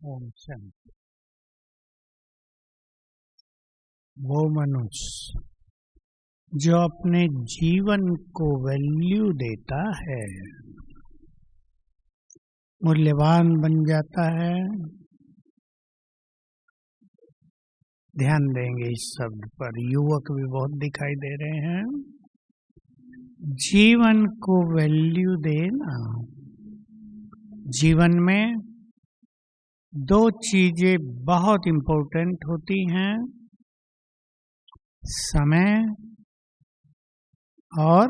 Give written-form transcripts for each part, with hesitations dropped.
ओम शांति। वो मनुष्य जो अपने जीवन को वैल्यू देता है, मूल्यवान बन जाता है। ध्यान देंगे इस शब्द पर। युवक भी बहुत दिखाई दे रहे हैं। जीवन को वैल्यू देना। जीवन में दो चीजें बहुत इंपॉर्टेंट होती हैं, समय और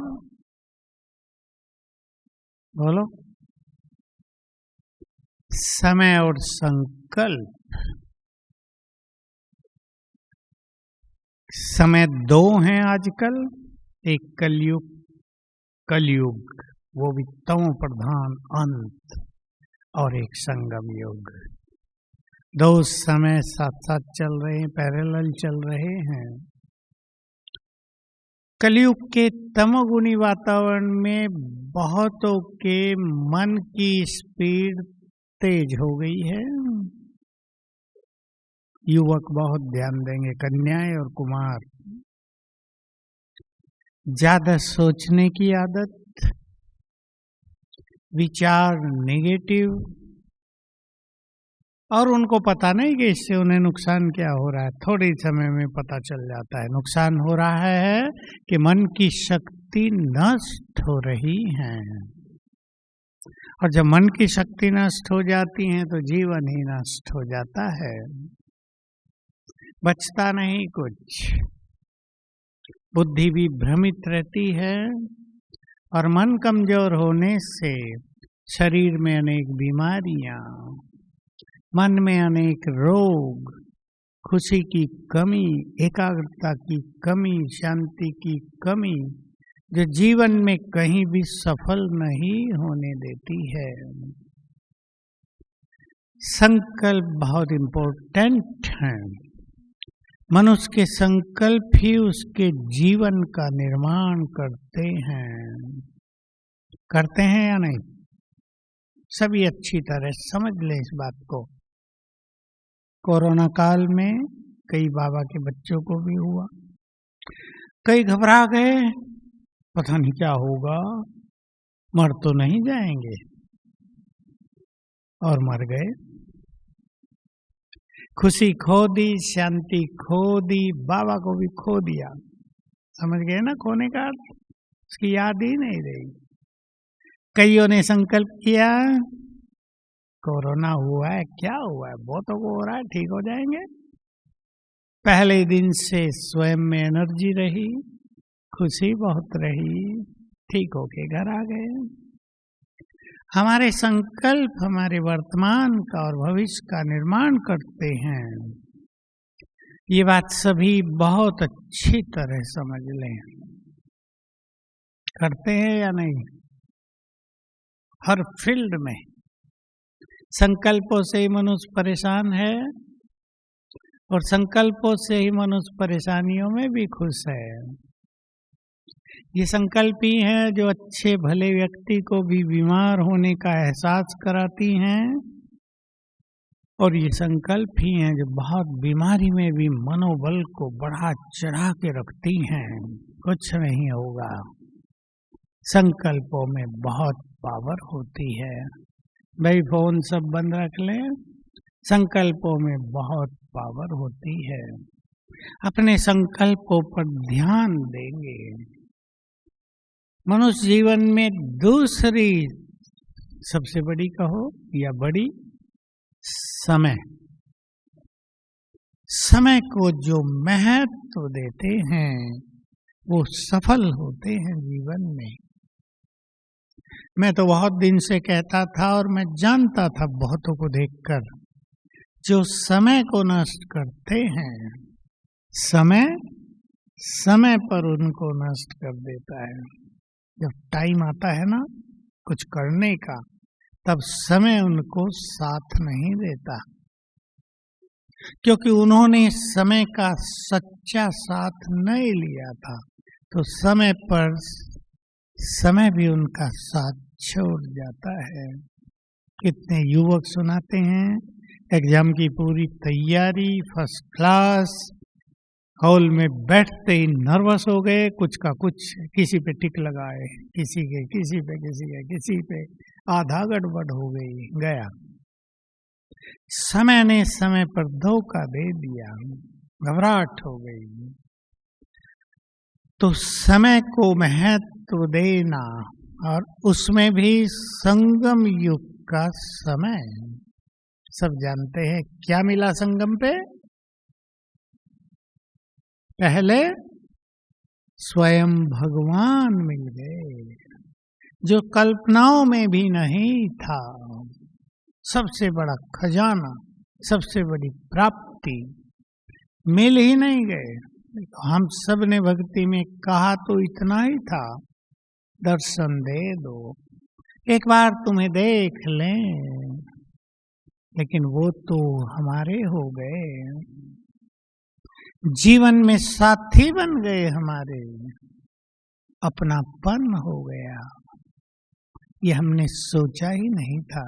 बोलो समय और संकल्प। समय दो हैं आजकल, एक कलयुग वो भी तमो प्रधान अंत, और एक संगम युग। दो समय साथ साथ चल रहे हैं, पैरेलल चल रहे हैं। कलयुग के तमोगुणी वातावरण में बहुतों के मन की स्पीड तेज हो गई है। युवक बहुत ध्यान देंगे, कन्याएं और कुमार। ज्यादा सोचने की आदत, विचार नेगेटिव, और उनको पता नहीं कि इससे उन्हें नुकसान क्या हो रहा है। थोड़े समय में पता चल जाता है नुकसान हो रहा है कि मन की शक्ति नष्ट हो रही है। और जब मन की शक्ति नष्ट हो जाती है तो जीवन ही नष्ट हो जाता है, बचता नहीं कुछ। बुद्धि भी भ्रमित रहती है, और मन कमजोर होने से शरीर में अनेक बीमारियां, मन में अनेक रोग, खुशी की कमी, एकाग्रता की कमी, शांति की कमी, जो जीवन में कहीं भी सफल नहीं होने देती है। संकल्प बहुत इंपॉर्टेंट है। मनुष्य के संकल्प ही उसके जीवन का निर्माण करते हैं या नहीं? सभी अच्छी तरह समझ लें इस बात को। कोरोना काल में कई बाबा के बच्चों को भी हुआ। कई घबरा गए, पता नहीं क्या होगा, मर तो नहीं जाएंगे, और मर गए। खुशी खो दी, शांति खो दी, बाबा को भी खो दिया। समझ गए ना खोने का अर्थ? उसकी याद ही नहीं रही। कईयों ने संकल्प किया, कोरोना हुआ है, क्या हुआ है, बहुतों को हो रहा है, ठीक हो जाएंगे। पहले दिन से स्वयं में एनर्जी रही, खुशी बहुत रही, ठीक होके घर आ गए। हमारे संकल्प हमारे वर्तमान का और भविष्य का निर्माण करते हैं। ये बात सभी बहुत अच्छी तरह समझ लें। करते हैं या नहीं? हर फील्ड में संकल्पों से ही मनुष्य परेशान है, और संकल्पों से ही मनुष्य परेशानियों में भी खुश है। ये संकल्प ही हैं जो अच्छे भले व्यक्ति को भी बीमार होने का एहसास कराती हैं, और ये संकल्प ही हैं जो बहुत बीमारी में भी मनोबल को बढ़ा चढ़ा के रखती हैं। कुछ नहीं होगा। संकल्पों में बहुत पावर होती है। भाई फोन सब बंद रख लें, संकल्पों में बहुत पावर होती है। अपने संकल्पों पर ध्यान देंगे। मनुष्य जीवन में दूसरी सबसे बड़ी कहो या बड़ी, समय को जो महत्व देते हैं वो सफल होते हैं जीवन में। मैं तो बहुत दिन से कहता था, और मैं जानता था बहुतों को देखकर, जो समय को नष्ट करते हैं, समय पर उनको नष्ट कर देता है। जब टाइम आता है ना कुछ करने का, तब समय उनको साथ नहीं देता, क्योंकि उन्होंने समय का सच्चा साथ नहीं लिया था। तो समय पर समय भी उनका साथ छोड़ जाता है। कितने युवक सुनाते हैं, एग्जाम की पूरी तैयारी फर्स्ट क्लास, हॉल में बैठते ही नर्वस हो गए, कुछ का कुछ, किसी पे टिक लगाए, किसी पे आधा गड़बड़ हो गई, गया। समय ने समय पर धोखा दे दिया, घबराहट हो गई। तो समय को महत्व देना, और उसमें भी संगम युग का समय। सब जानते हैं क्या मिला संगम पे? पहले स्वयं भगवान मिल गए, जो कल्पनाओं में भी नहीं था। सबसे बड़ा खजाना, सबसे बड़ी प्राप्ति, मिल ही नहीं गए। हम सब ने भक्ति में कहा तो इतना ही था, दर्शन दे दो, एक बार तुम्हें देख लें, लेकिन वो तो हमारे हो गए, जीवन में साथी बन गए हमारे, अपनापन हो गया। ये हमने सोचा ही नहीं था।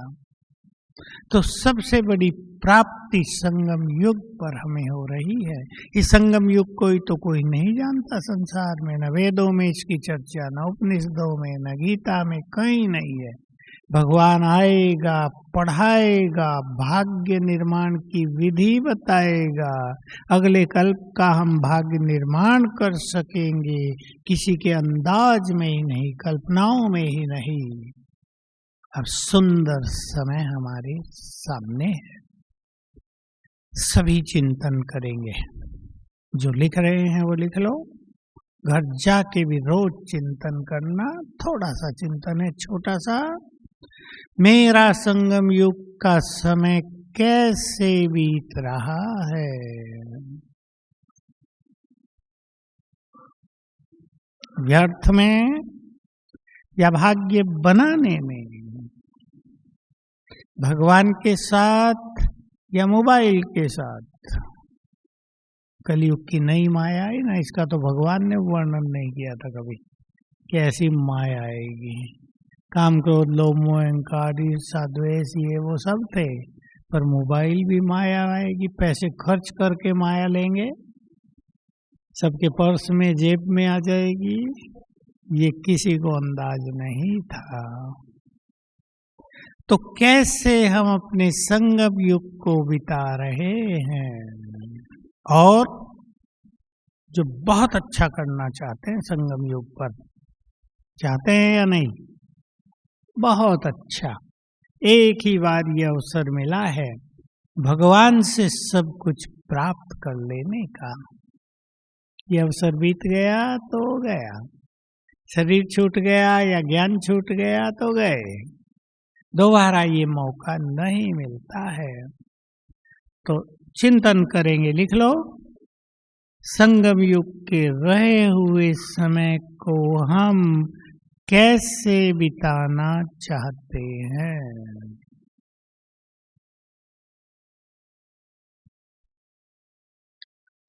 तो सबसे बड़ी प्राप्ति संगम युग पर हमें हो रही है। इस संगम युग को ही तो कोई नहीं जानता संसार में, न वेदों में इसकी चर्चा, न उपनिषदों में, न गीता में, कहीं नहीं है। भगवान आएगा, पढ़ाएगा, भाग्य निर्माण की विधि बताएगा, अगले कल्प का हम भाग्य निर्माण कर सकेंगे, किसी के अंदाज में ही नहीं, कल्पनाओं में ही नहीं। अब सुंदर समय हमारे सामने है, सभी चिंतन करेंगे। जो लिख रहे हैं वो लिख लो, घर जाके भी रोज चिंतन करना। थोड़ा सा चिंतन है, छोटा सा। मेरा संगम युग का समय कैसे बीत रहा है? व्यर्थ में या भाग्य बनाने में? भगवान के साथ या मोबाइल के साथ? कलयुग की नई माया आई ना, इसका तो भगवान ने वर्णन नहीं किया था कभी कि ऐसी माया आएगी। काम, क्रोध, लोभ, मोह, अहंकार, ईर्ष्या, द्वेष, ये वो सब थे, पर मोबाइल भी माया आएगी। पैसे खर्च करके माया लेंगे, सबके पर्स में, जेब में आ जाएगी, ये किसी को अंदाज नहीं था। तो कैसे हम अपने संगम युग को बिता रहे हैं? और जो बहुत अच्छा करना चाहते हैं संगम युग पर, चाहते हैं या नहीं? बहुत अच्छा। एक ही बार ये अवसर मिला है भगवान से सब कुछ प्राप्त कर लेने का। ये अवसर बीत गया तो गया, शरीर छूट गया या ज्ञान छूट गया तो गए, दोबारा ये मौका नहीं मिलता है। तो चिंतन करेंगे, लिख लो, संगम युग के रहे हुए समय को हम कैसे बिताना चाहते हैं?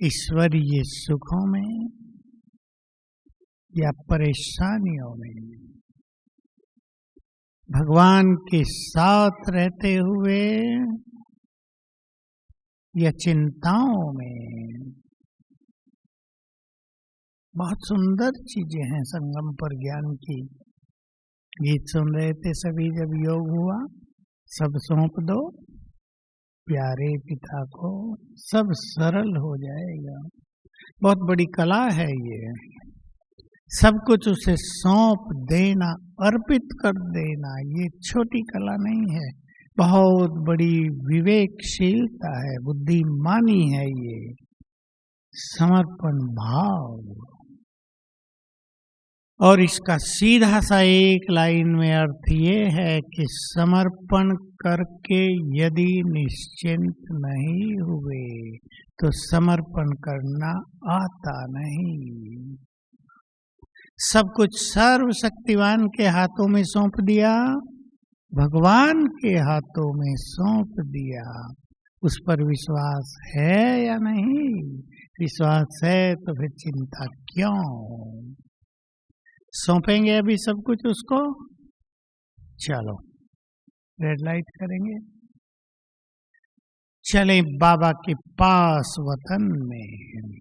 ईश्वरीय सुखों में या परेशानियों में? भगवान के साथ रहते हुए या चिंताओं में? बहुत सुंदर चीजें हैं संगम पर ज्ञान की। गीत सुन रहे थे सभी, जब योग हुआ, सब सौंप दो प्यारे पिता को, सब सरल हो जाएगा। बहुत बड़ी कला है ये, सब कुछ उसे सौंप देना, अर्पित कर देना। ये छोटी कला नहीं है, बहुत बड़ी विवेकशीलता है, बुद्धिमानी है ये, समर्पण भाव। और इसका सीधा सा एक लाइन में अर्थ ये है कि समर्पण करके यदि निश्चिंत नहीं हुए तो समर्पण करना आता नहीं। सब कुछ सर्वशक्तिवान के हाथों में सौंप दिया, भगवान के हाथों में सौंप दिया। उस पर विश्वास है या नहीं? विश्वास है तो फिर चिंता क्यों? सौंपेंगे अभी सब कुछ उसको। चलो रेड लाइट करेंगे। चले बाबा के पास वतन में।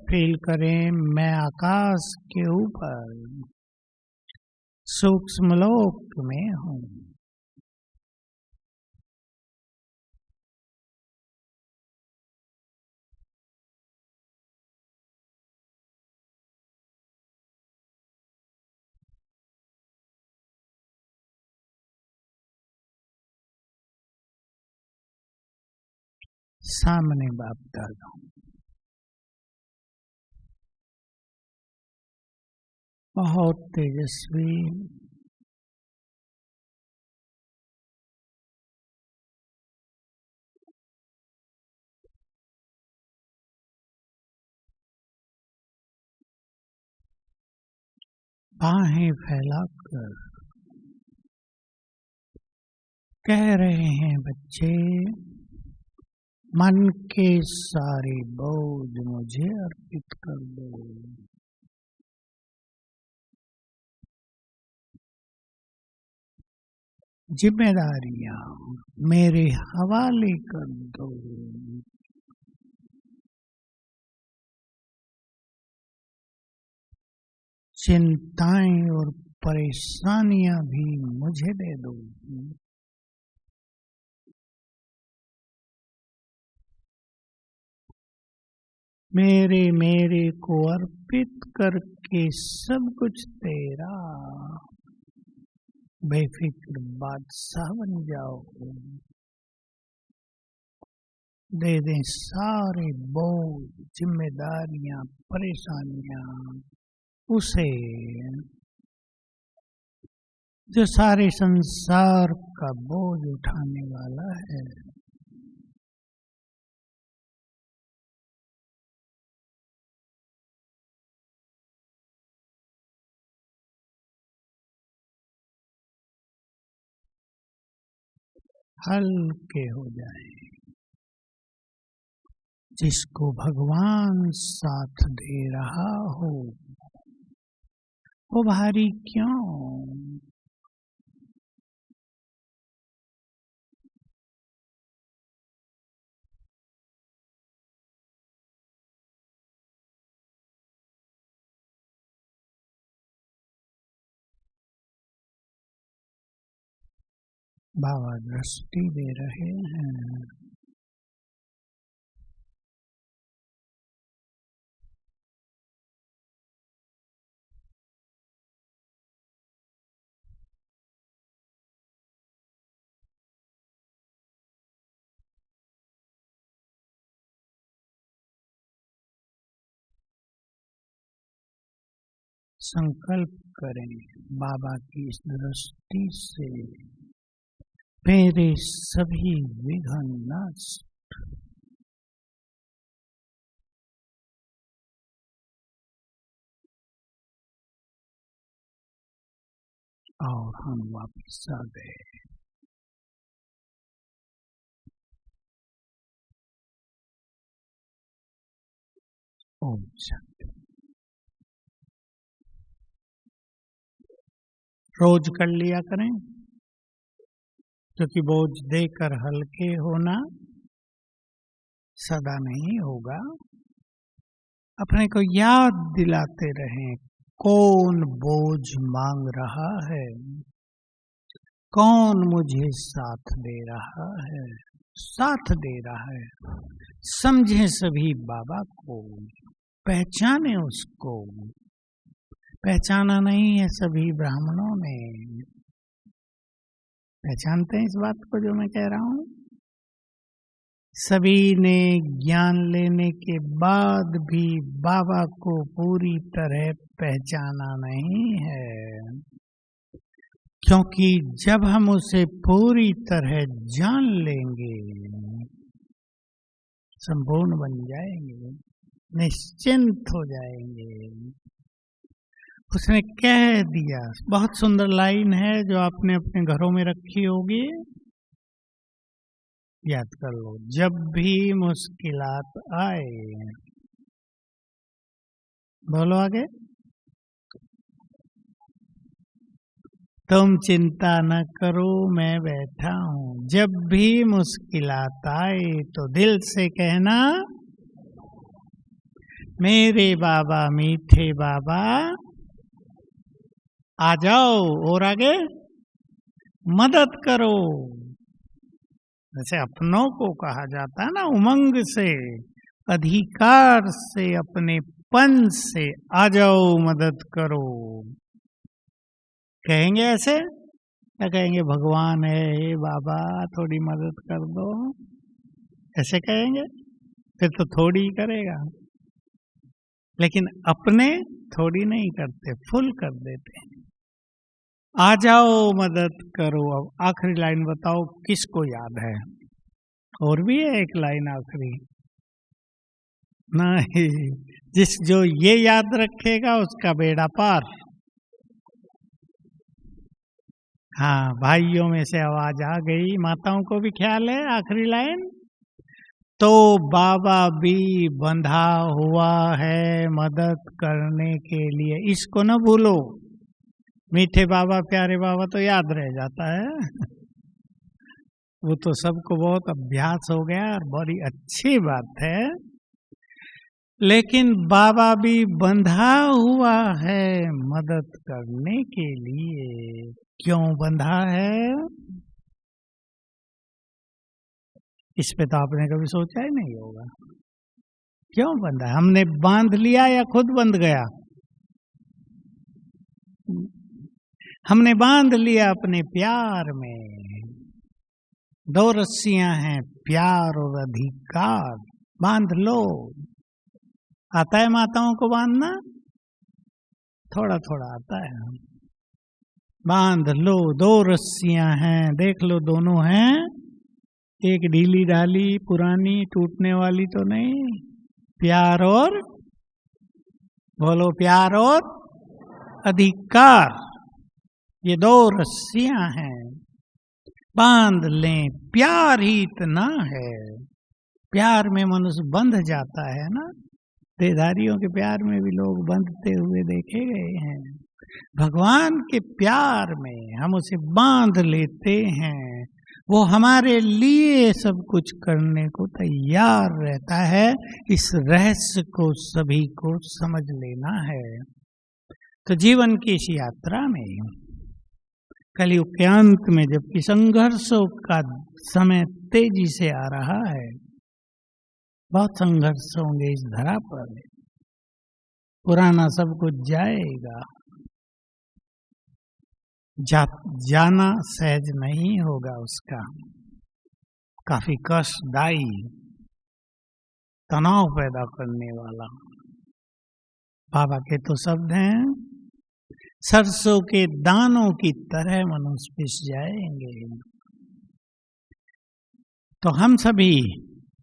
फील करें मैं आकाश के ऊपर सूक्ष्म लोक में हूं। सामने बाप दादा, बहुत तेजस्वी, बाहें फैलाकर कह रहे हैं बच्चे, मन के सारे बोझ मुझे अर्पित कर दो। जिम्मेदारियां मेरे हवाले कर दो। चिंताएं और परेशानियां भी मुझे दे दो। मेरे को अर्पित करके सब कुछ तेरा, बेफिक्र बादशाह बन जाओ। दे दें सारे बोझ, जिम्मेदारियां, परेशानियां उसे, जो सारे संसार का बोझ उठाने वाला है। हल्के हो जाए। जिसको भगवान साथ दे रहा हो वो भारी क्यों? बाबा दृष्टि दे रहे हैं। संकल्प करें बाबा की इस दृष्टि से मेरे सभी विघ्न नष्ट। और हम वापस आ गए। ओम शांति। रोज कर लिया करें, क्योंकि बोझ देकर हल्के होना सदा नहीं होगा। अपने को याद दिलाते रहें कौन बोझ मांग रहा है, कौन मुझे साथ दे रहा है। साथ दे रहा है, समझें सभी बाबा को, पहचाने उसको। पहचाना नहीं है सभी ब्राह्मणों ने। पहचानते हैं इस बात को जो मैं कह रहा हूं? सभी ने ज्ञान लेने के बाद भी बाबा को पूरी तरह पहचाना नहीं है, क्योंकि जब हम उसे पूरी तरह जान लेंगे संपूर्ण बन जाएंगे, निश्चिंत हो जाएंगे। उसने कह दिया, बहुत सुंदर लाइन है जो आपने अपने घरों में रखी होगी, याद कर लो। जब भी मुश्किलात आए, बोलो आगे। तुम चिंता न करो मैं बैठा हूं। जब भी मुश्किलात आए तो दिल से कहना मेरे बाबा मीठे बाबा आ जाओ और आगे मदद करो। जैसे अपनों को कहा जाता है ना, उमंग से, अधिकार से, अपने पन से आ जाओ मदद करो। कहेंगे ऐसे क्या कहेंगे? भगवान है, हे बाबा थोड़ी मदद कर दो, ऐसे कहेंगे? फिर तो थोड़ी ही करेगा। लेकिन अपने थोड़ी नहीं करते, फुल कर देते हैं। आ जाओ मदद करो। अब आखिरी लाइन बताओ किसको याद है? और भी है एक लाइन आखिरी। नहीं, जो ये याद रखेगा उसका बेड़ा पार। हाँ, भाइयों में से आवाज आ गई, माताओं को भी ख्याल है। आखिरी लाइन, तो बाबा भी बंधा हुआ है मदद करने के लिए। इसको ना भूलो। मीठे बाबा प्यारे बाबा तो याद रह जाता है वो तो सबको बहुत अभ्यास हो गया और बड़ी अच्छी बात है। लेकिन बाबा भी बंधा हुआ है मदद करने के लिए। क्यों बंधा है? इस पे तो आपने कभी सोचा ही नहीं होगा। क्यों बंधा है? हमने बांध लिया या खुद बंध गया? हमने बांध लिया अपने प्यार में। दो रस्सियां हैं, प्यार और अधिकार। बांध लो। आता है माताओं को बांधना? थोड़ा थोड़ा आता है। बांध लो। दो रस्सियां हैं, देख लो दोनों हैं। एक ढीली ढाली पुरानी टूटने वाली तो नहीं। प्यार और, बोलो, प्यार और अधिकार, ये दो रस्सियां हैं। बांध लें। प्यार ही इतना है। प्यार में मनुष्य बंध जाता है ना। देहधारियों के प्यार में भी लोग बंधते हुए देखे गए हैं। भगवान के प्यार में हम उसे बांध लेते हैं। वो हमारे लिए सब कुछ करने को तैयार रहता है। इस रहस्य को सभी को समझ लेना है। तो जीवन की इस यात्रा में, कलयुग के अंत में, जबकि संघर्षों का समय तेजी से आ रहा है, बहुत संघर्ष होंगे इस धरा पर। पुराना सब कुछ जाएगा। जाना सहज नहीं होगा उसका। काफी कष्टदायी, तनाव पैदा करने वाला। बाबा के तो शब्द हैं, सरसों के दानों की तरह मनुष्य पिस जाएंगे। तो हम सभी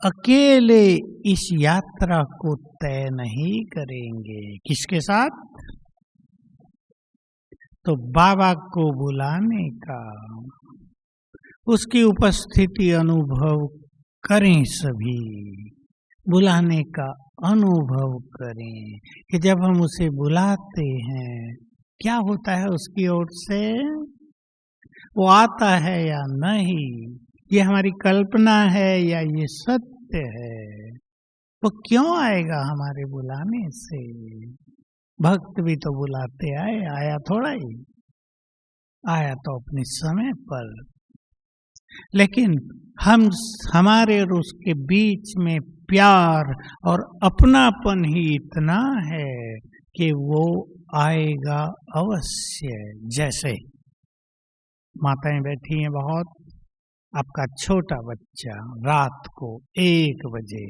अकेले इस यात्रा को तय नहीं करेंगे। किसके साथ? तो बाबा को बुलाने का, उसकी उपस्थिति अनुभव करें। सभी बुलाने का अनुभव करें कि जब हम उसे बुलाते हैं क्या होता है उसकी ओर से। वो आता है या नहीं, ये हमारी कल्पना है या ये सत्य है। वो क्यों आएगा हमारे बुलाने से? भक्त भी तो बुलाते आए, आया थोड़ा ही, आया तो अपने समय पर। लेकिन हमारे और उसके बीच में प्यार और अपनापन ही इतना है कि वो आएगा अवश्य। जैसे माताएं बैठी हैं बहुत, आपका छोटा बच्चा रात को 1 बजे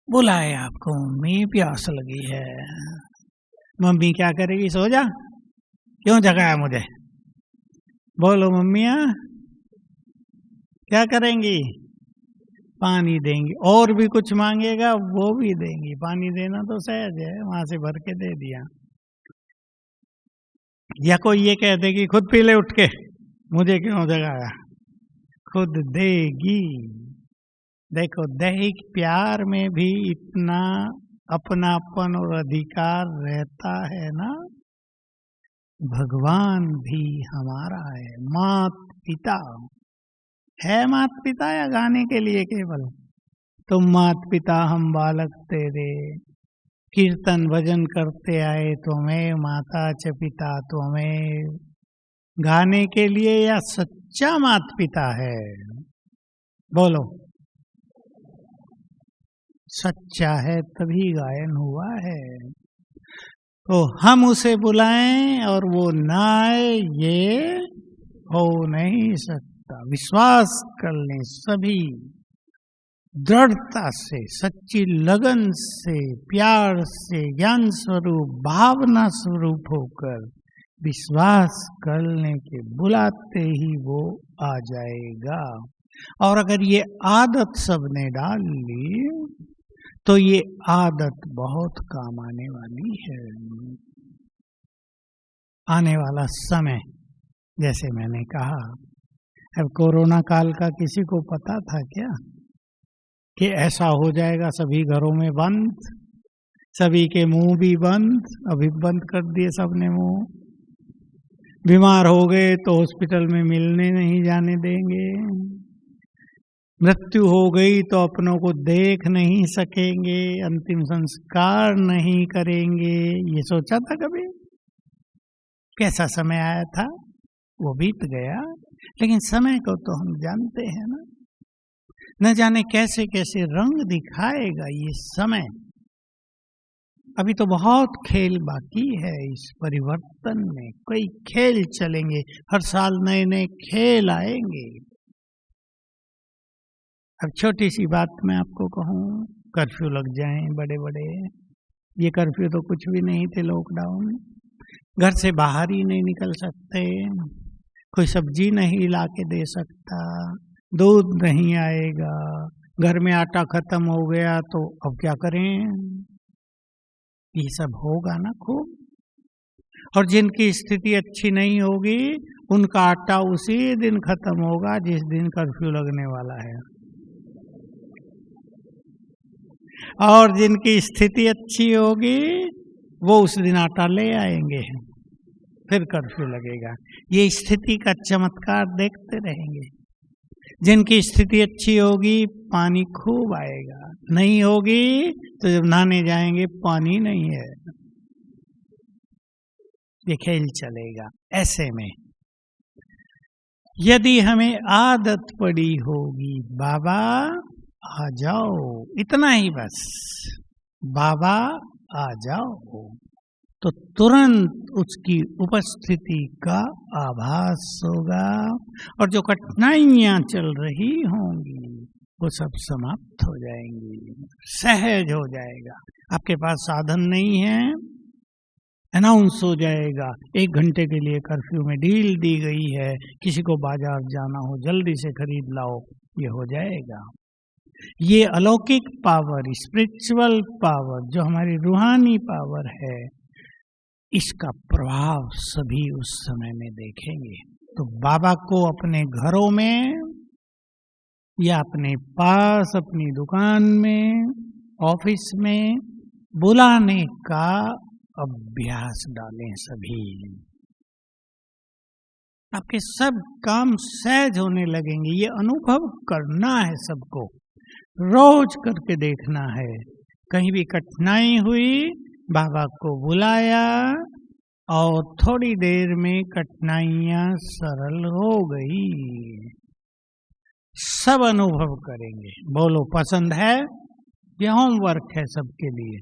बुलाए आपको, मम्मी प्यास लगी है। मम्मी क्या करेगी? सो जा। क्यों जगाया मुझे? बोलो मम्मियाँ क्या करेंगी? पानी देंगी। और भी कुछ मांगेगा वो भी देंगी। पानी देना तो सहज है, वहां से भर के दे दिया। या कोई ये कह देगी खुद पी ले उठ के, मुझे क्यों जगाया? खुद देगी। देखो, दैहिक प्यार में भी इतना अपनापन और अधिकार रहता है ना। भगवान भी हमारा है। मात पिता है, मात पिता या गाने के लिए केवल? तुम मात पिता हम बालक तेरे, कीर्तन भजन करते आए तो हमें, माता च पिता तो हमें, गाने के लिए या सच्चा मात पिता है? बोलो। सच्चा है तभी गायन हुआ है। तो हम उसे बुलाएं और वो ना आए, ये हो नहीं सकता। विश्वास कर लें सभी, दृढ़ता से, सच्ची लगन से, प्यार से, ज्ञान स्वरूप, भावना स्वरूप होकर विश्वास कर लें कि बुलाते ही वो आ जाएगा। और अगर ये आदत सबने डाल ली तो ये आदत बहुत काम आने वाली है। आने वाला समय, जैसे मैंने कहा, अब कोरोना काल का किसी को पता था क्या कि ऐसा हो जाएगा? सभी घरों में बंद, सभी के मुंह भी बंद, अभी बंद कर दिए सबने मुंह। बीमार हो गए तो हॉस्पिटल में मिलने नहीं जाने देंगे, मृत्यु हो गई तो अपनों को देख नहीं सकेंगे, अंतिम संस्कार नहीं करेंगे। ये सोचा था कभी? कैसा समय आया था, वो बीत गया। लेकिन समय को तो हम जानते हैं ना, न जाने कैसे कैसे रंग दिखाएगा ये समय। अभी तो बहुत खेल बाकी है इस परिवर्तन में, कई खेल चलेंगे, हर साल नए नए खेल आएंगे। अब छोटी सी बात मैं आपको कहूँ, कर्फ्यू लग जाए बड़े बड़े, ये कर्फ्यू तो कुछ भी नहीं थे, लॉकडाउन। घर से बाहर ही नहीं निकल सकते, कोई सब्जी नहीं ला के दे सकता, दूध नहीं आएगा, घर में आटा खत्म हो गया तो अब क्या करें? ये सब होगा ना खूब। और जिनकी स्थिति अच्छी नहीं होगी उनका आटा उसी दिन खत्म होगा जिस दिन कर्फ्यू लगने वाला है, और जिनकी स्थिति अच्छी होगी वो उस दिन आटा ले आएंगे, फिर कर्फ्यू लगेगा। ये स्थिति का चमत्कार देखते रहेंगे। जिनकी स्थिति अच्छी होगी पानी खूब आएगा, नहीं होगी तो जब नहाने जाएंगे पानी नहीं है, ये खेल चलेगा। ऐसे में यदि हमें आदत पड़ी होगी बाबा आ जाओ, इतना ही बस, बाबा आ जाओ, तो तुरंत उसकी उपस्थिति का आभास होगा और जो कठिनाइयां चल रही होंगी वो सब समाप्त हो जाएंगी, सहज हो जाएगा। आपके पास साधन नहीं है, अनाउंस हो जाएगा 1 घंटे के लिए कर्फ्यू में ढील दी गई है, किसी को बाजार जाना हो जल्दी से खरीद लाओ, ये हो जाएगा। ये अलौकिक पावर, स्पिरिचुअल पावर, जो हमारी रूहानी पावर है, इसका प्रभाव सभी उस समय में देखेंगे। तो बाबा को अपने घरों में या अपने पास, अपनी दुकान में, ऑफिस में बुलाने का अभ्यास डालें सभी। आपके सब काम सहज होने लगेंगे। ये अनुभव करना है सबको, रोज करके देखना है। कहीं भी कठिनाई हुई, बाबा को बुलाया और थोड़ी देर में कठिनाइयां सरल हो गई। सब अनुभव करेंगे। बोलो पसंद है? ये होमवर्क है सबके लिए।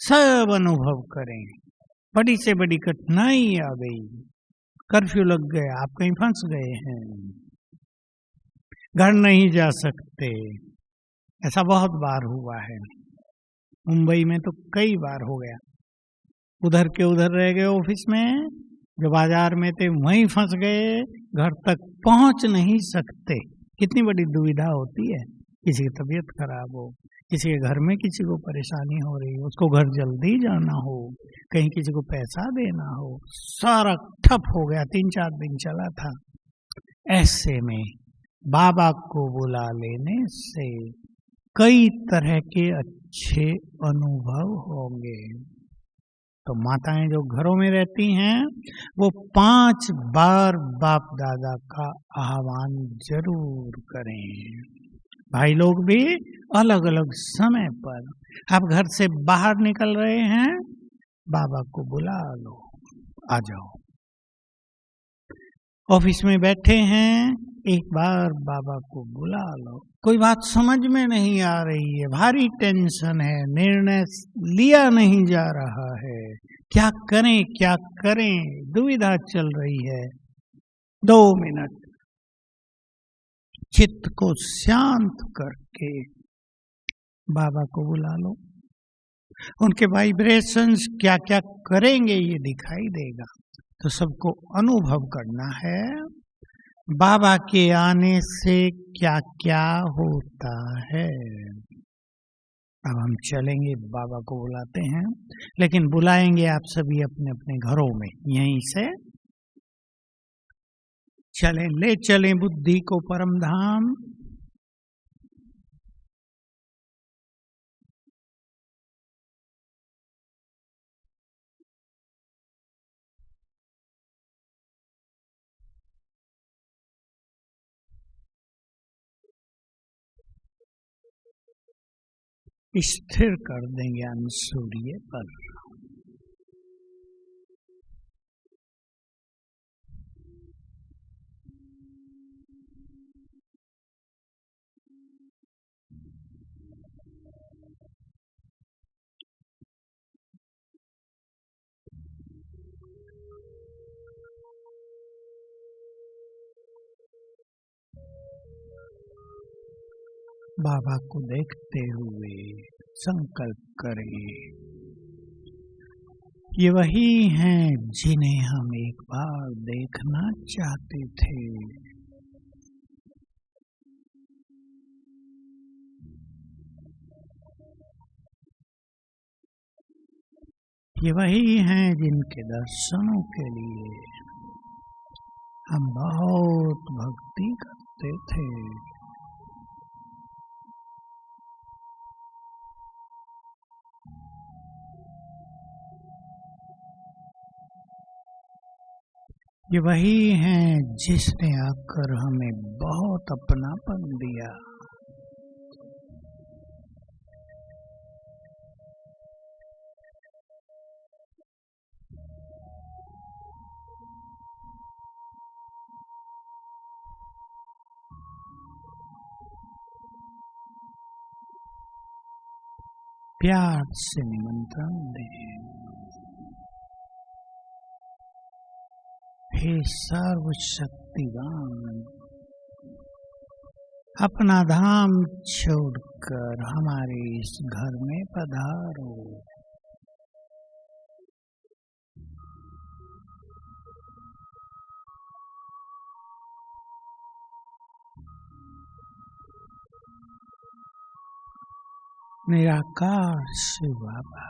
सब अनुभव करें। बड़ी से बड़ी कठिनाई आ गई, कर्फ्यू लग गया, आप कहीं फंस गए हैं, घर नहीं जा सकते, ऐसा बहुत बार हुआ है। मुंबई में तो कई बार हो गया, उधर के उधर रह गए, ऑफिस में जो बाजार में थे वहीं फंस गए, घर तक पहुंच नहीं सकते। कितनी बड़ी दुविधा होती है। किसी की तबीयत खराब हो, किसी के घर में किसी को परेशानी हो रही हो, उसको घर जल्दी जाना हो, कहीं किसी को पैसा देना हो, सारा ठप हो गया, 3-4 दिन चला था। ऐसे में बाबा को बुला लेने से कई तरह के अच्छे अनुभव होंगे। तो माताएं जो घरों में रहती हैं वो 5 बार बाप दादा का आह्वान जरूर करें। भाई लोग भी अलग अलग समय पर, आप घर से बाहर निकल रहे हैं, बाबा को बुला लो, आ जाओ। ऑफिस में बैठे हैं, एक बार बाबा को बुला लो। कोई बात समझ में नहीं आ रही है, भारी टेंशन है, निर्णय लिया नहीं जा रहा है, क्या करें, दुविधा चल रही है। 2 मिनट चित्त को शांत करके बाबा को बुला लो। उनके वाइब्रेशंस क्या क्या करेंगे ये दिखाई देगा, तो सबको अनुभव करना है बाबा के आने से क्या क्या होता है। अब हम चलेंगे, बाबा को बुलाते हैं, लेकिन बुलाएंगे आप सभी अपने अपने घरों में। यहीं से चलें, ले चलें बुद्धि को परम धाम। स्थिर कर देंगे हम सूर्य पर। बाबा को देखते हुए संकल्प करें, ये वही हैं जिन्हें हम एक बार देखना चाहते थे। ये वही हैं जिनके दर्शनों के लिए हम बहुत भक्ति करते थे। ये वही हैं जिसने आकर हमें बहुत अपनापन दिया। प्यार से निमंत्रण दें, हे सर्वशक्तिवान, अपना धाम छोड़कर हमारे इस घर में पधारो। निराकार शिव बाबा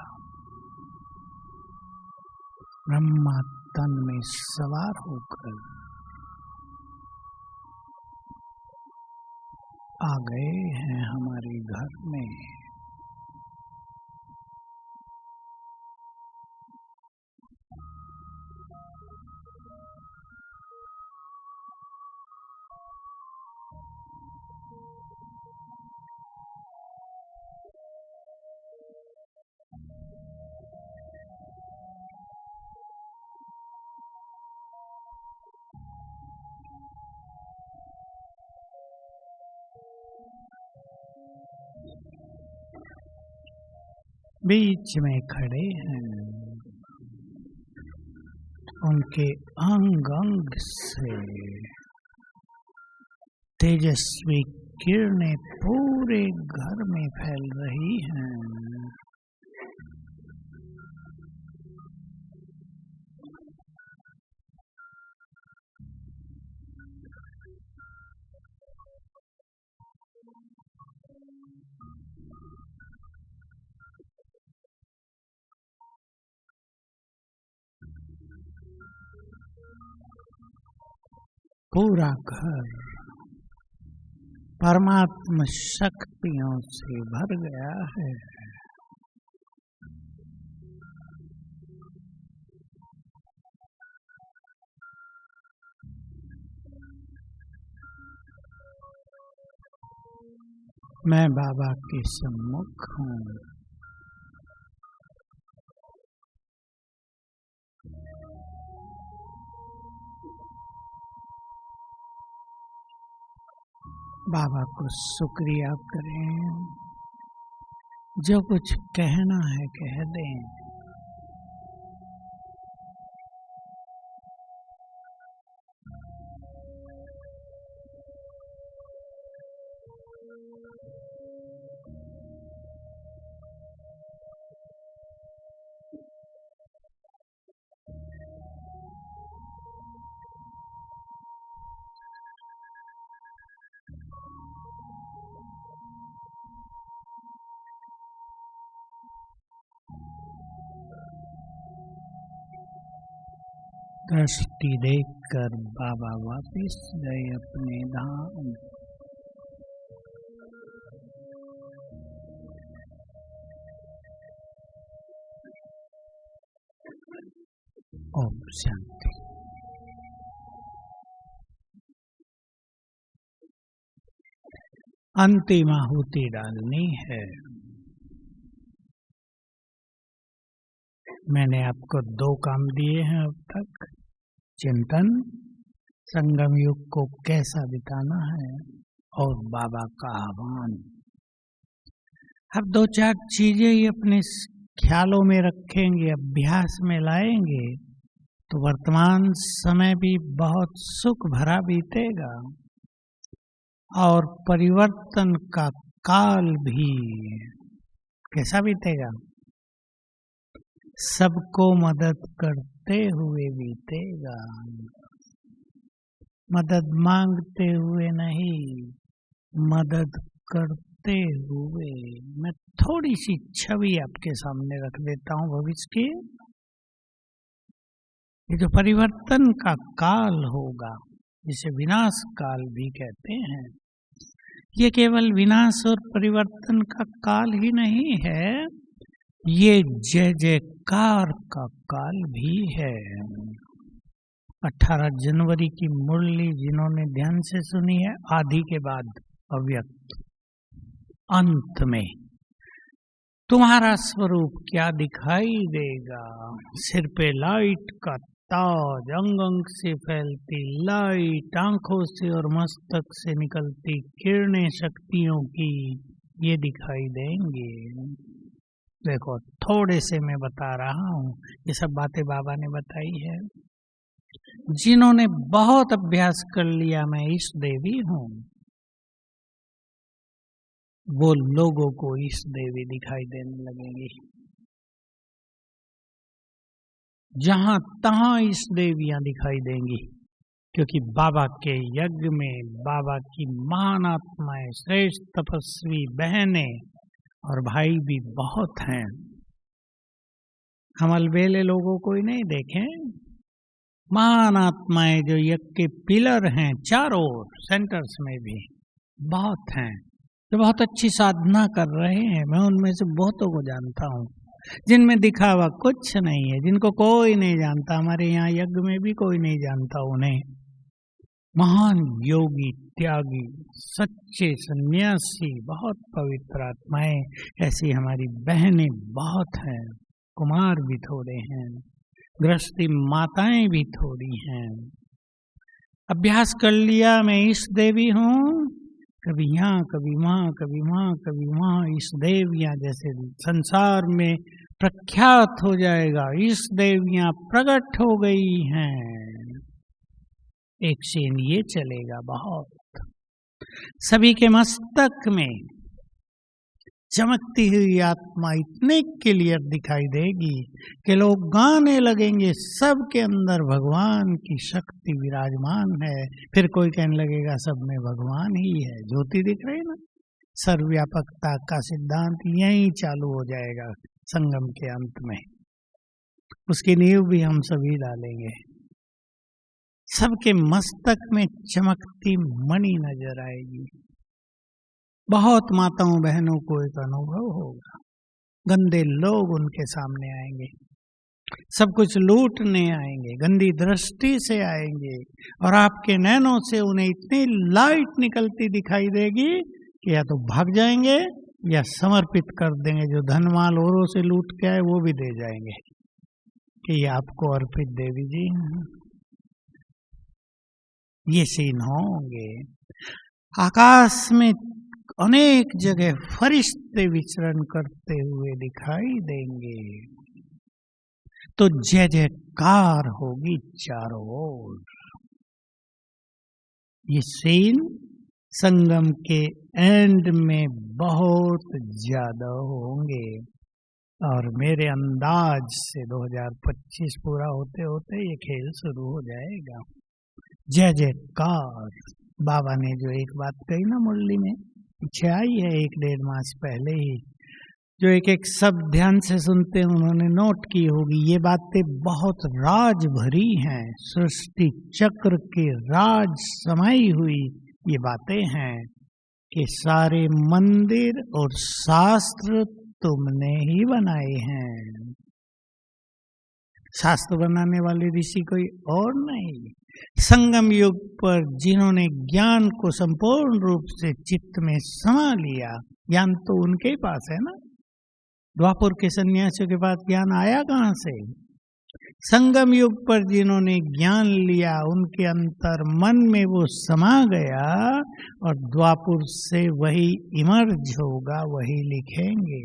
ब्रह्मा तन में सवार होकर आ गए हैं हमारे घर में। बीच में खड़े हैं, उनके अंग अंग से तेजस्वी किरणें पूरे घर में फैल रही हैं। पूरा घर परमात्मा शक्तियों से भर गया है। मैं बाबा के सम्मुख हूँ। बाबा को शुक्रिया करें, जो कुछ कहना है कह दें। दृष्टि देखकर बाबा वापिस गए अपने धाम। ओम शांति। अंतिम आहुति डालनी है। मैंने आपको 2 काम दिए हैं अब तक। चिंतन, संगम युग को कैसा बिताना है, और बाबा का आह्वान। अब 2-4 चीजें ही अपने ख्यालों में रखेंगे, अभ्यास में लाएंगे, तो वर्तमान समय भी बहुत सुख भरा बीतेगा और परिवर्तन का काल भी कैसा बीतेगा, सबको मदद करते हुए बीतेगा। मदद मांगते हुए नहीं, मदद करते हुए। मैं थोड़ी सी छवि आपके सामने रख देता हूं भविष्य की। ये जो परिवर्तन का काल होगा, जिसे विनाश काल भी कहते हैं, ये केवल विनाश और परिवर्तन का काल ही नहीं है, ये जय जयकार का काल भी है। 18 जनवरी की मुरली जिन्होंने ध्यान से सुनी है, आदि के बाद अव्यक्त, अंत में तुम्हारा स्वरूप क्या दिखाई देगा। सिर पे लाइट का ताज, अंग अंग से फैलती लाइट, आंखों से और मस्तक से निकलती किरणें शक्तियों की, ये दिखाई देंगे। देखो, थोड़े से मैं बता रहा हूँ, ये सब बातें बाबा ने बताई है। जिन्होंने बहुत अभ्यास कर लिया मैं इष्ट देवी हूँ, वो लोगों को इष्ट देवी दिखाई देने लगेंगी। जहां तहां इष्ट देवियां दिखाई देंगी, क्योंकि बाबा के यज्ञ में बाबा की महान आत्माएं, श्रेष्ठ तपस्वी बहनें और भाई भी बहुत हैं। हम अलबेले लोगों को ही नहीं देखें, महान आत्माएं जो यज्ञ के पिलर हैं, चारों ओर सेंटर्स में भी बहुत हैं, जो बहुत अच्छी साधना कर रहे हैं। मैं उनमें से बहुतों को जानता हूँ, जिनमें दिखावा कुछ नहीं है, जिनको कोई नहीं जानता। हमारे यहाँ यज्ञ में भी कोई नहीं जानता उन्हें। महान योगी, त्यागी, सच्चे सन्यासी, बहुत पवित्र आत्माएं, ऐसी हमारी बहनें बहुत हैं। कुमार भी थोड़े हैं, गृहस्थी माताएं भी थोड़ी हैं। अभ्यास कर लिया मैं इष्ट देवी हूँ, कभी यहाँ कभी वहाँ, कभी वहाँ कभी वहाँ, इष्ट देवियाँ जैसे संसार में प्रख्यात हो जाएगा। इष्ट देवियाँ प्रकट हो गई हैं। एक सीन ये चलेगा बहुत। सभी के मस्तक में चमकती हुई आत्मा इतने क्लियर दिखाई देगी कि लोग गाने लगेंगे, सबके अंदर भगवान की शक्ति विराजमान है। फिर कोई कहने लगेगा सब में भगवान ही है। ज्योति दिख रही ना, सर्वव्यापकता का सिद्धांत यहीं चालू हो जाएगा संगम के अंत में। उसकी नींव भी हम सभी डालेंगे। सबके मस्तक में चमकती मणि नजर आएगी। बहुत माताओं बहनों को एक अनुभव होगा, गंदे लोग उनके सामने आएंगे, सब कुछ लूटने आएंगे, गंदी दृष्टि से आएंगे, और आपके नैनों से उन्हें इतनी लाइट निकलती दिखाई देगी कि या तो भाग जाएंगे या समर्पित कर देंगे, जो धनमाल औरों से लूट के आए वो भी दे जाएंगे कि ये आपको अर्पित देवी जी। ये सीन होंगे। आकाश में अनेक जगह फरिश्ते विचरण करते हुए दिखाई देंगे, तो जय जयकार होगी चारों ओर। ये सीन संगम के एंड में बहुत ज्यादा होंगे, और मेरे अंदाज से 2025 पूरा होते होते ये खेल शुरू हो जाएगा। जय जयकार। बाबा ने जो एक बात कही ना मुरली में, पीछे आई है 1-1.5 मास पहले ही, जो एक एक शब्द ध्यान से सुनते हैं उन्होंने नोट की होगी। ये बातें बहुत राज भरी हैं, सृष्टि चक्र के राज समाई हुई ये बातें हैं कि सारे मंदिर और शास्त्र तुमने ही बनाए हैं। शास्त्र बनाने वाले ऋषि कोई और नहीं। संगम युग पर जिन्होंने ज्ञान को संपूर्ण रूप से चित्त में समा लिया, ज्ञान तो उनके पास है ना। द्वापर के सन्यासियों के पास ज्ञान आया कहां से? संगम युग पर जिन्होंने ज्ञान लिया उनके अंतर मन में वो समा गया, और द्वापर से वही इमर्ज होगा, वही लिखेंगे।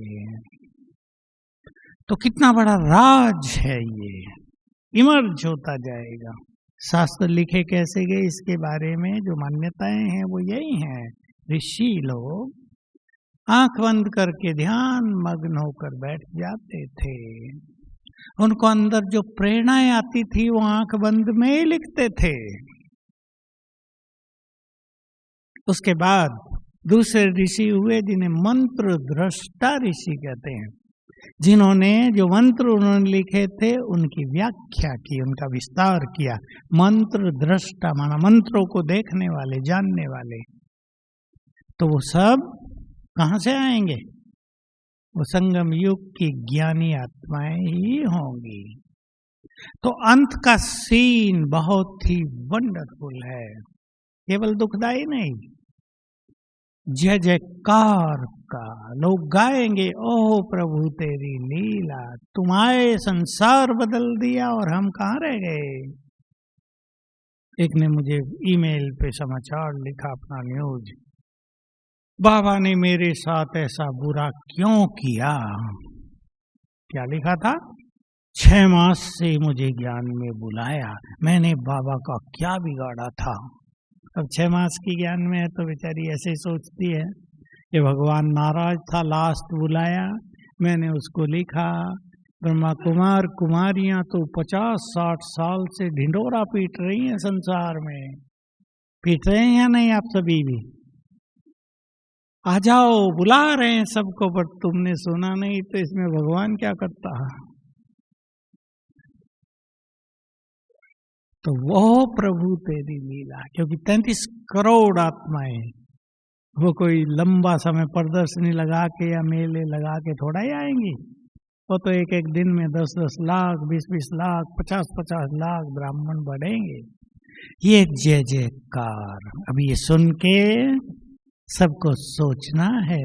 तो कितना बड़ा राज है ये, इमर्ज होता जाएगा। शास्त्र लिखे कैसे गए इसके बारे में जो मान्यताएं हैं वो यही हैं। ऋषि लोग आंख बंद करके ध्यान मग्न होकर बैठ जाते थे, उनको अंदर जो प्रेरणाएं आती थी वो आंख बंद में ही लिखते थे। उसके बाद दूसरे ऋषि हुए जिन्हें मंत्र दृष्टा ऋषि कहते हैं, जिन्होंने जो मंत्र उन्होंने लिखे थे उनकी व्याख्या की, उनका विस्तार किया। मंत्र दृष्टा माना मंत्रों को देखने वाले, जानने वाले। तो वो सब कहां से आएंगे? वो संगम युग की ज्ञानी आत्माएं ही होंगी। तो अंत का सीन बहुत ही वंडरफुल है, केवल दुखदाई नहीं, जय जयकार का। लोग गाएंगे, ओह प्रभु तेरी लीला, तुम आए संसार बदल दिया और हम कहाँ रह गए। एक ने मुझे ईमेल पे समाचार लिखा, अपना न्यूज, बाबा ने मेरे साथ ऐसा बुरा क्यों किया। क्या लिखा था? 6 मास से मुझे ज्ञान में बुलाया, मैंने बाबा का क्या बिगाड़ा था। अब 6 मास की ज्ञान में है तो बेचारी ऐसे सोचती है कि भगवान नाराज था, लास्ट बुलाया। मैंने उसको लिखा, ब्रह्मा कुमार कुमारियां तो 50-60 साल से ढिंडोरा पीट रही हैं संसार में। पीट रहे हैं या नहीं आप सभी भी? आ जाओ, बुला रहे हैं सबको, पर तुमने सुना नहीं, तो इसमें भगवान क्या करता है? तो वो प्रभु तेरी लीला, क्योंकि 33 करोड़ आत्माएं, वो कोई लंबा समय प्रदर्शनी लगा के या मेले लगा के थोड़ा ही आएंगी। वो तो एक एक दिन में 10-10 लाख, 20-20 लाख, 50-50 लाख ब्राह्मण बढ़ेंगे। ये जय जयकार। अभी ये सुन के सबको सोचना है,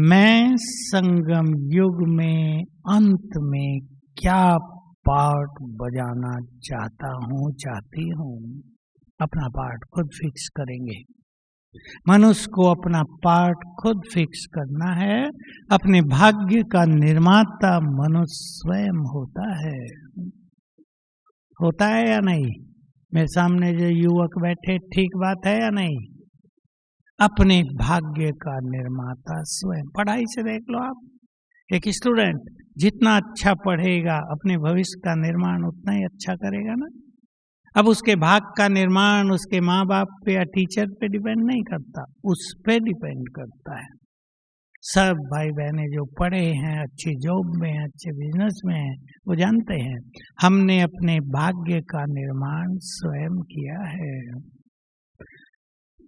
मैं संगम युग में अंत में क्या पार्ट बजाना चाहता हूँ, चाहती हूँ। अपना पार्ट खुद फिक्स करेंगे। मनुष्य को अपना पार्ट खुद फिक्स करना है। अपने भाग्य का निर्माता मनुष्य स्वयं होता है। होता है या नहीं? मेरे सामने जो युवक बैठे, ठीक बात है या नहीं? अपने भाग्य का निर्माता स्वयं। पढ़ाई से देख लो आप, एक स्टूडेंट जितना अच्छा पढ़ेगा अपने भविष्य का निर्माण उतना ही अच्छा करेगा ना। अब उसके भाग्य का निर्माण उसके माँ बाप पे या टीचर पे डिपेंड नहीं करता, उस पे डिपेंड करता है। सब भाई बहनें जो पढ़े हैं, अच्छी जॉब में हैं, अच्छे बिजनेस में हैं, वो जानते हैं हमने अपने भाग्य का निर्माण स्वयं किया है।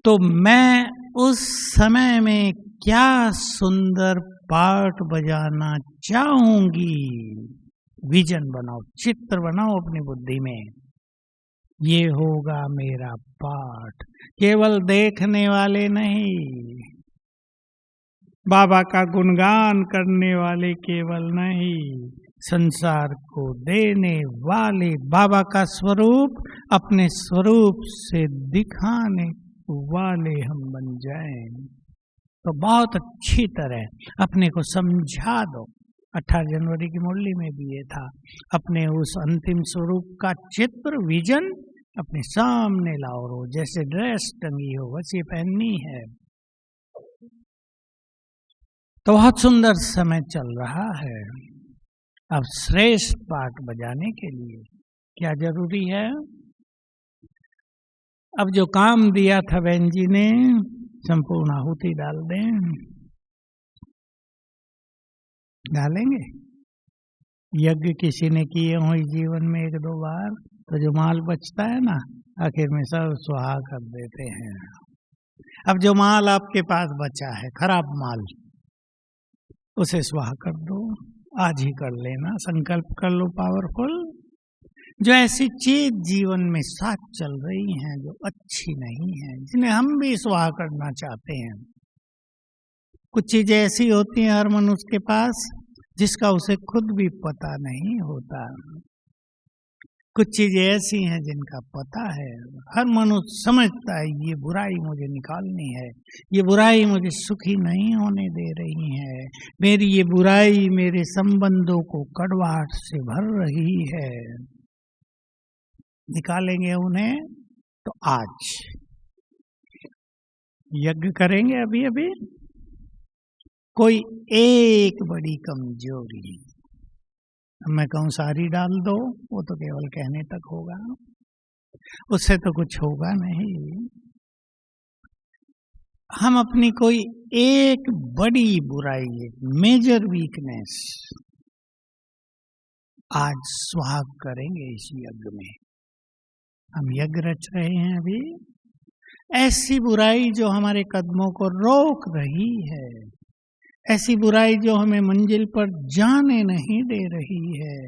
तो मैं उस समय में क्या सुंदर पार्ट बजाना चाहूंगी। विजन बनाओ, चित्र बनाओ अपनी बुद्धि में, ये होगा मेरा पार्ट। केवल देखने वाले नहीं, बाबा का गुणगान करने वाले केवल नहीं, संसार को देने वाले बाबा का स्वरूप अपने स्वरूप से दिखाने वाले हम बन जाएं। तो बहुत अच्छी तरह अपने को समझा दो। 18 जनवरी की मुरली में भी ये था, अपने उस अंतिम स्वरूप का चित्र विजन अपने सामने लाओ। रो जैसे ड्रेस टंगी हो बस ये पहननी है। तो बहुत सुंदर समय चल रहा है। अब श्रेष्ठ पाठ बजाने के लिए क्या जरूरी है? अब जो काम दिया था बहन जी ने, संपूर्ण आहुति डाल दें। डालेंगे? यज्ञ किसी ने किए हो जीवन में 1-2 बार, तो जो माल बचता है ना, आखिर में सब सुहा कर देते हैं। अब जो माल आपके पास बचा है, खराब माल, उसे सुहा कर दो। आज ही कर लेना, संकल्प कर लो पावरफुल। जो ऐसी चीज जीवन में साथ चल रही हैं जो अच्छी नहीं है, जिन्हें हम भी सुहा करना चाहते हैं। कुछ चीजें ऐसी होती हैं हर मनुष्य के पास जिसका उसे खुद भी पता नहीं होता। कुछ चीजें ऐसी हैं जिनका पता है, हर मनुष्य समझता है ये बुराई मुझे निकालनी है, ये बुराई मुझे सुखी नहीं होने दे रही है, मेरी ये बुराई मेरे संबंधों को कड़वाहट से भर रही है। निकालेंगे उन्हें तो आज यज्ञ करेंगे। अभी अभी कोई एक बड़ी कमजोरी, मैं कहूं सारी डाल दो, वो तो केवल कहने तक होगा, उससे तो कुछ होगा नहीं। हम अपनी कोई एक बड़ी बुराई, एक मेजर वीकनेस आज सुहाग करेंगे इस यज्ञ में। हम यज्ञ रच रहे हैं अभी। ऐसी बुराई जो हमारे कदमों को रोक रही है, ऐसी बुराई जो हमें मंजिल पर जाने नहीं दे रही है,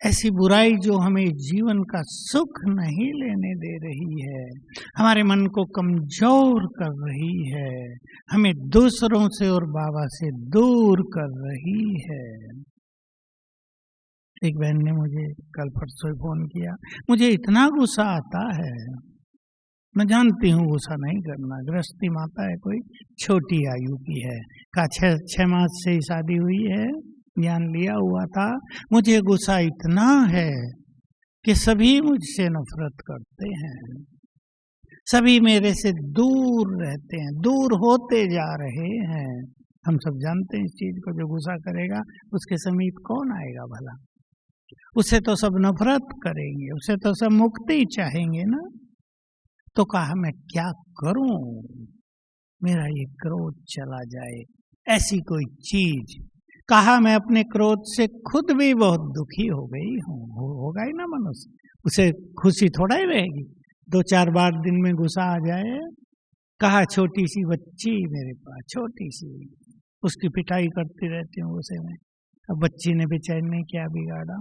ऐसी बुराई जो हमें जीवन का सुख नहीं लेने दे रही है, हमारे मन को कमजोर कर रही है, हमें दूसरों से और बाबा से दूर कर रही है। एक बहन ने मुझे कल परसों फोन किया, मुझे इतना गुस्सा आता है। मैं जानती हूँ गुस्सा नहीं करना, गृहस्थी माता है, कोई छोटी आयु की है, का 6 मास से ही शादी हुई है, ज्ञान लिया हुआ था। मुझे गुस्सा इतना है कि सभी मुझसे नफरत करते हैं, सभी मेरे से दूर रहते हैं, दूर होते जा रहे हैं। हम सब जानते हैं इस चीज को, जो गुस्सा करेगा उसके समीप कौन आएगा भला? उसे तो सब नफरत करेंगे, उसे तो सब मुक्ति चाहेंगे ना। तो कहा मैं क्या करूं, मेरा ये क्रोध चला जाए, ऐसी कोई चीज। कहा मैं अपने क्रोध से खुद भी बहुत दुखी हो गई हूँ। होगा ही ना मनुष्य, उसे खुशी थोड़ा ही रहेगी 2-4 बार दिन में गुस्सा आ जाए। कहा छोटी सी बच्ची मेरे पास, छोटी सी, उसकी पिटाई करती रहती हूँ गुस्से में। अब बच्ची ने बेचैन ने क्या बिगाड़ा?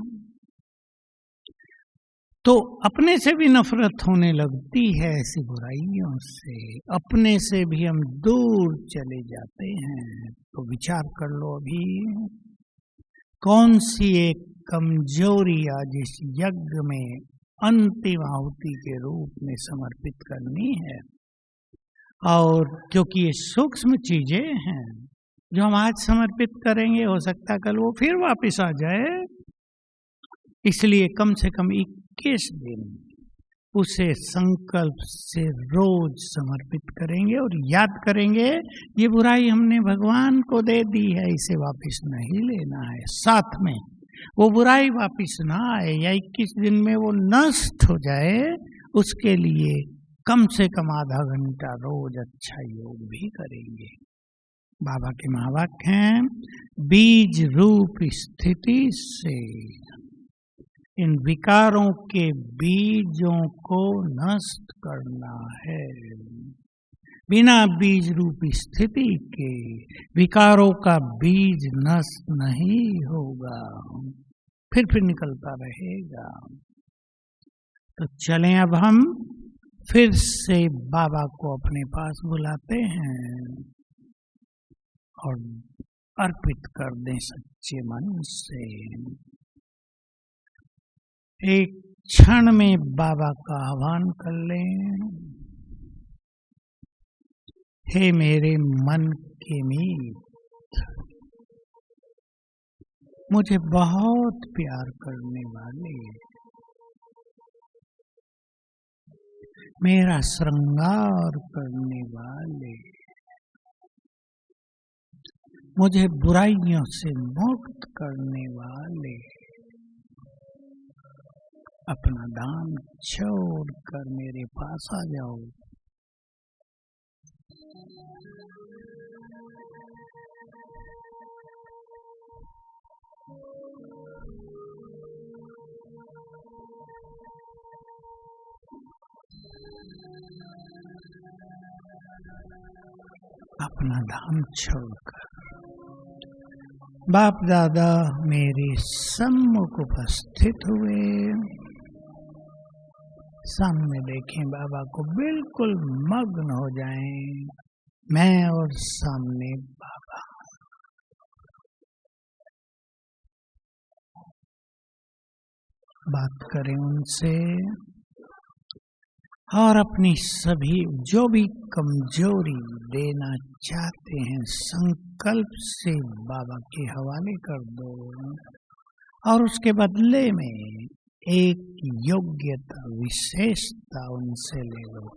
तो अपने से भी नफरत होने लगती है ऐसी बुराइयों से, अपने से भी हम दूर चले जाते हैं। तो विचार कर लो अभी कौन सी एक कमजोरी आज इस यज्ञ में अंतिम आहुति के रूप में समर्पित करनी है। और क्योंकि ये सूक्ष्म चीजें हैं जो हम आज समर्पित करेंगे, हो सकता कल वो फिर वापस आ जाए, इसलिए कम से कम 21 दिन उसे संकल्प से रोज समर्पित करेंगे और याद करेंगे ये बुराई हमने भगवान को दे दी है, इसे वापस नहीं लेना है। साथ में वो बुराई वापस ना आए या 21 दिन में वो नष्ट हो जाए, उसके लिए कम से कम आधा घंटा रोज अच्छा योग भी करेंगे। बाबा के महावाक्य हैं, बीज रूप स्थिति से इन विकारों के बीजों को नष्ट करना है। बिना बीज रूप स्थिति के विकारों का बीज नष्ट नहीं होगा, फिर निकलता रहेगा। तो चलें अब हम फिर से बाबा को अपने पास बुलाते हैं। और अर्पित कर दें सच्चे मन से। एक क्षण में बाबा का आह्वान कर लें। हे मेरे मन के मीत, मुझे बहुत प्यार करने वाले, मेरा श्रृंगार करने वाले, मुझे बुराइयों से मुक्त करने वाले, अपना दान छोड़कर मेरे पास आ जाओ। अपना धाम छोड़कर बाप दादा मेरे सम्मुख उपस्थित हुए। सामने देखें, बाबा को बिल्कुल मग्न हो जाएं। मैं और सामने बाबा। बात करें उनसे और अपनी सभी जो भी कमजोरी देना चाहते हैं संकल्प से बाबा के हवाले कर दो और उसके बदले में एक योग्यता विशेषता उनसे ले लो।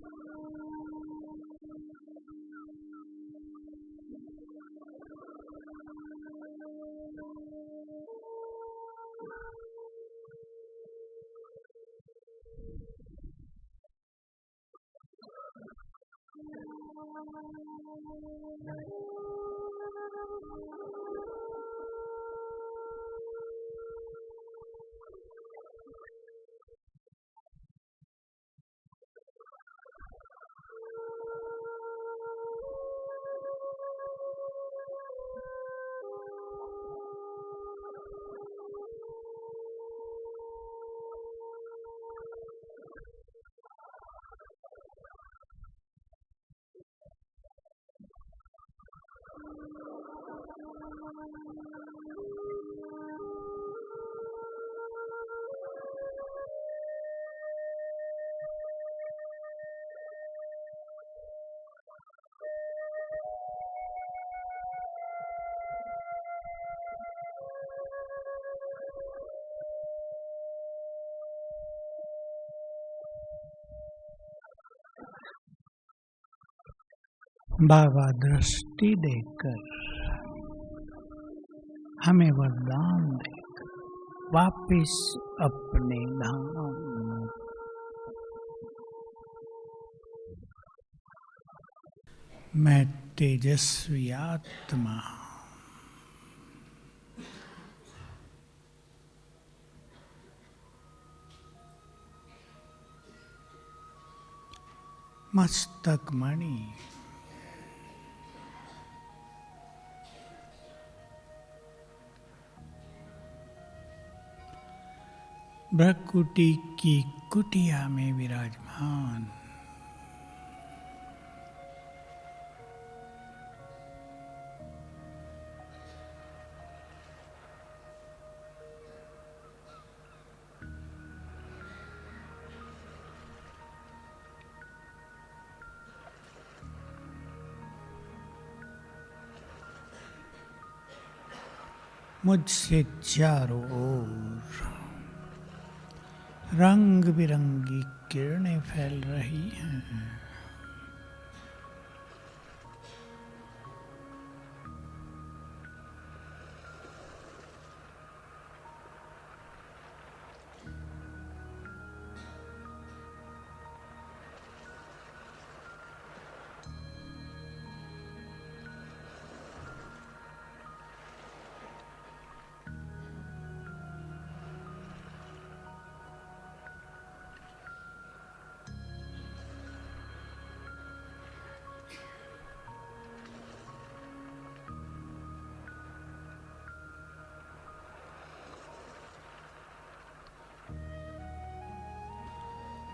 बाबा दृष्टि देकर हमें वरदान देकर वापिस अपने धाम। मैं तेजस्वी आत्मा मस्तक मणि भ्रकुटी की कुटिया में विराजमान मुझसे चारों ओर रंग बिरंगी किरणें फैल रही हैं।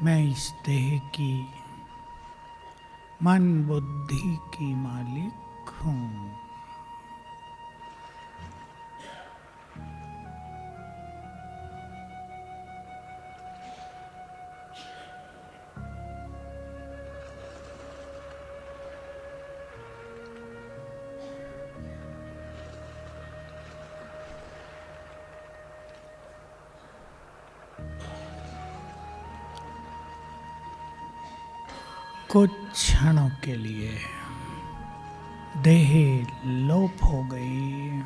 मैं इस देह की मन बुद्धि की मालिक हूँ। कुछ क्षणों के लिए देह लोप हो गई,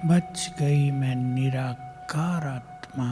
बच गई मैं निराकार आत्मा।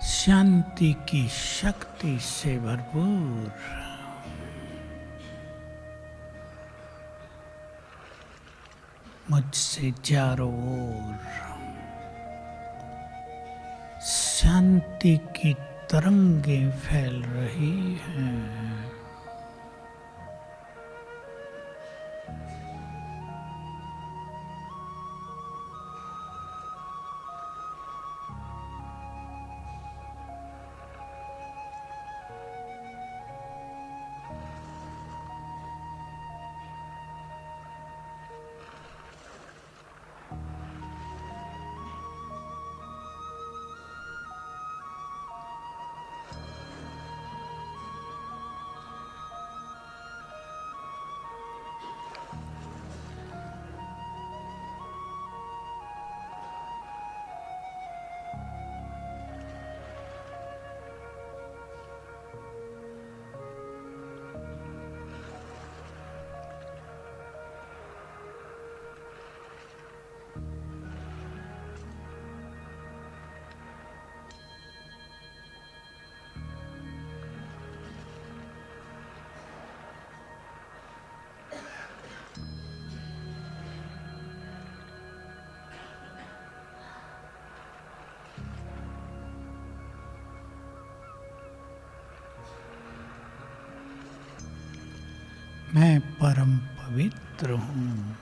शांति की शक्ति से भरपूर मुझसे चारों ओर शांति की तरंगें फैल रही हैं। मैं परम पवित्र हूँ।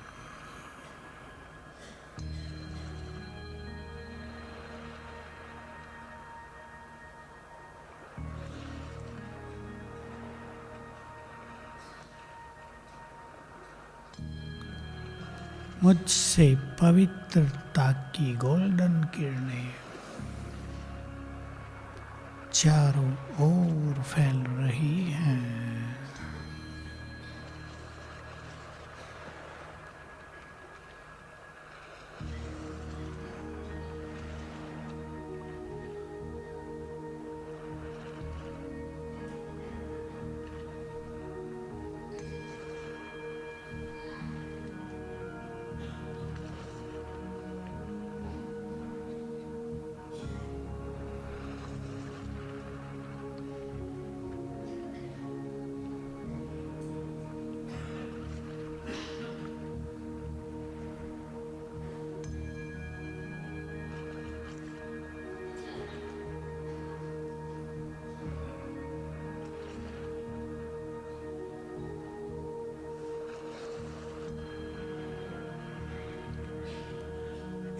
मुझसे पवित्रता की गोल्डन किरणें चारों ओर फैल रही हैं।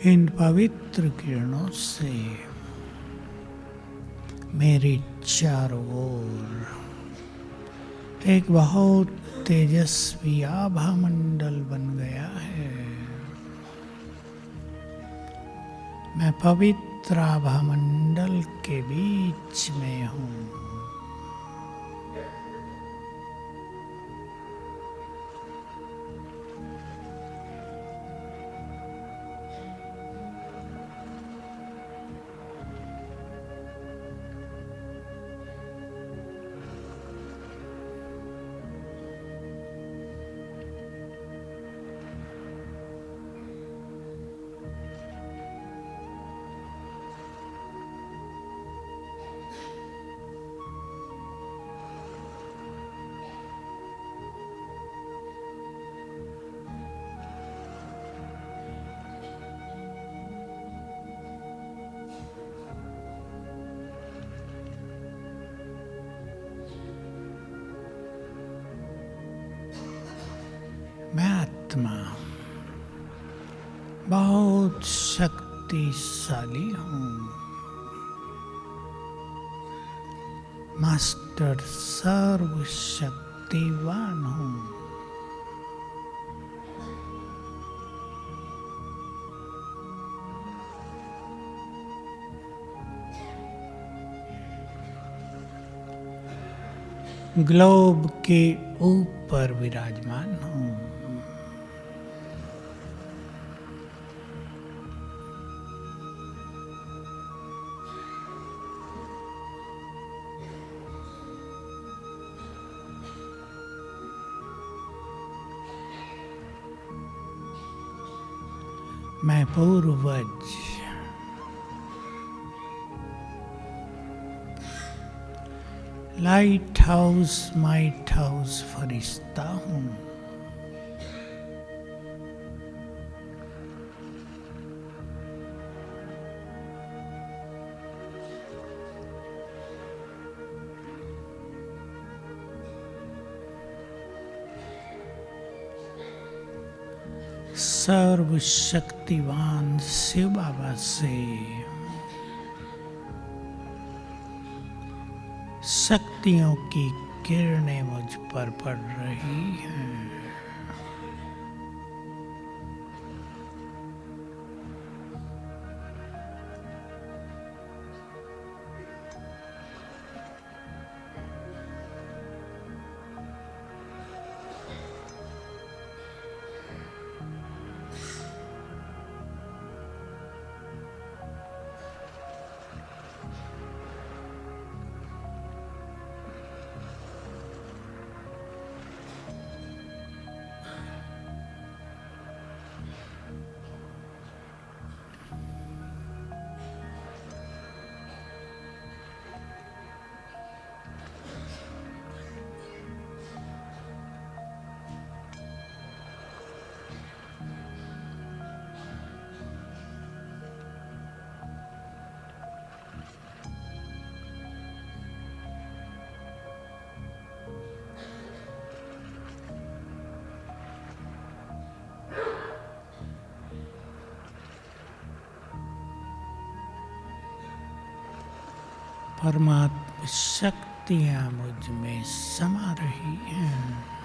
इन पवित्र किरणों से मेरे चारों ओर एक बहुत तेजस्वी आभा मंडल बन गया है। मैं पवित्र आभा मंडल के बीच में हूँ। मैं आत्मा बहुत शक्तिशाली हूँ। मास्टर सर्वशक्तिवान हूँ। ग्लोब के ऊपर विराजमान हूँ। मैं पूर्वज लाइट हाउस माइट हाउस फरिश्ता हूँ। सर्वशक्तिवान शिव बाबा से शक्तियों की किरणें मुझ पर पड़ रही हैं। परमात्मा शक्तियाँ मुझ में समा रही हैं।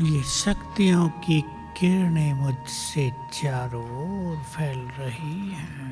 ये शक्तियों की किरणें मुझसे चारों ओर फैल रही हैं।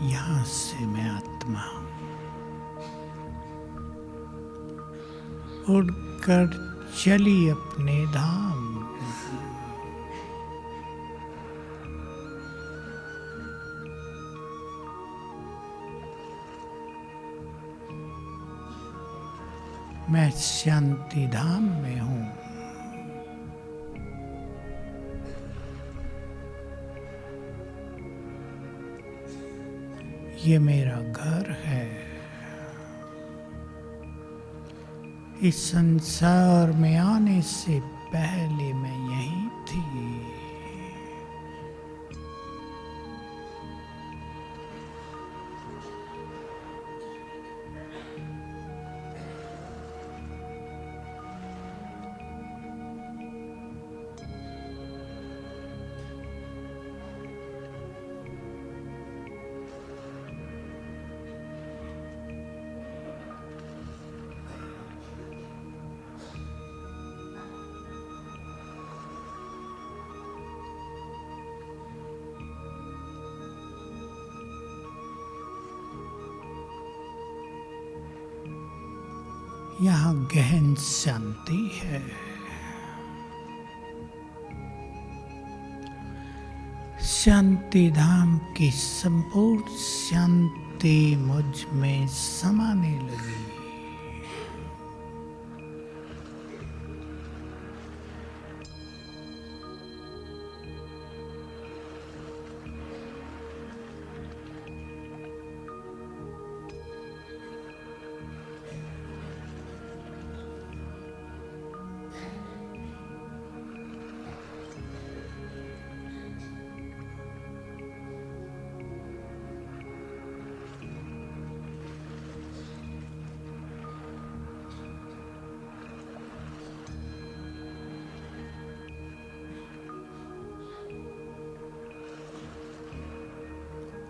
यहाँ से मैं आत्मा उड़कर चली अपने धाम। मैं शांति धाम में हूँ। ये मेरा घर है। इस संसार में आने से पहले मैं यहीं थी। यहाँ गहन शांति है। शांति धाम की संपूर्ण शांति मुझ में समाने लगी।